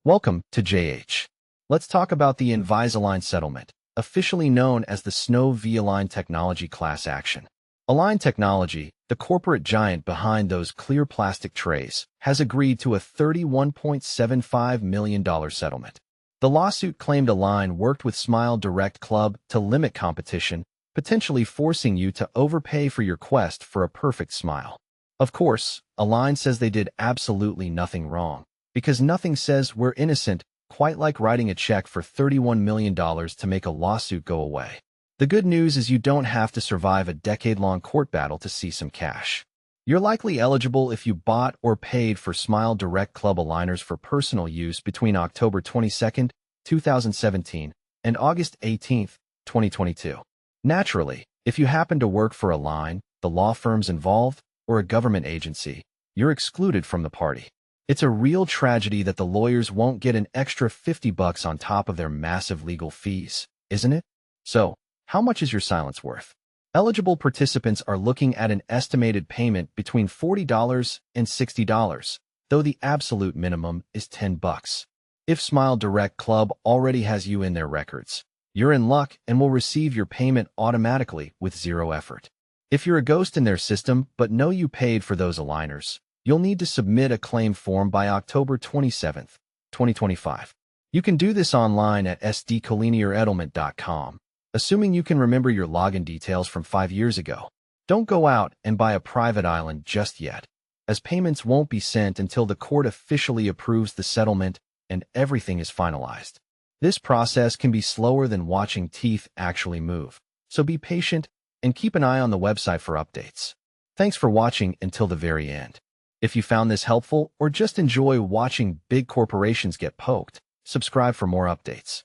Welcome to JH. Let's talk about the Invisalign settlement, officially known as the Snow v. Align Technology class action. Align Technology, the corporate giant behind those clear plastic trays, has agreed to a $31.75 million settlement. The lawsuit claimed Align worked with Smile Direct Club to limit competition, potentially forcing you to overpay for your quest for a perfect smile. Of course, Align says they did absolutely nothing wrong, because nothing says we're innocent quite like writing a check for $31 million to make a lawsuit go away. The good news is you don't have to survive a decade-long court battle to see some cash. You're likely eligible if you bought or paid for Smile Direct Club aligners for personal use between October 22, 2017 and August 18, 2022. Naturally, if you happen to work for Align, the law firms involved, or a government agency, you're excluded from the party. It's a real tragedy that the lawyers won't get an extra $50 on top of their massive legal fees, isn't it? So, how much is your silence worth? Eligible participants are looking at an estimated payment between $40 and $60, though the absolute minimum is $10. If Smile Direct Club already has you in their records, you're in luck and will receive your payment automatically with zero effort. If you're a ghost in their system but know you paid for those aligners, you'll need to submit a claim form by October 27, 2025. You can do this online at sdcollinieredelment.com, assuming you can remember your login details from 5 years ago. Don't go out and buy a private island just yet, as payments won't be sent until the court officially approves the settlement and everything is finalized. This process can be slower than watching teeth actually move, so be patient and keep an eye on the website for updates. Thanks for watching until the very end. If you found this helpful or just enjoy watching big corporations get poked, subscribe for more updates.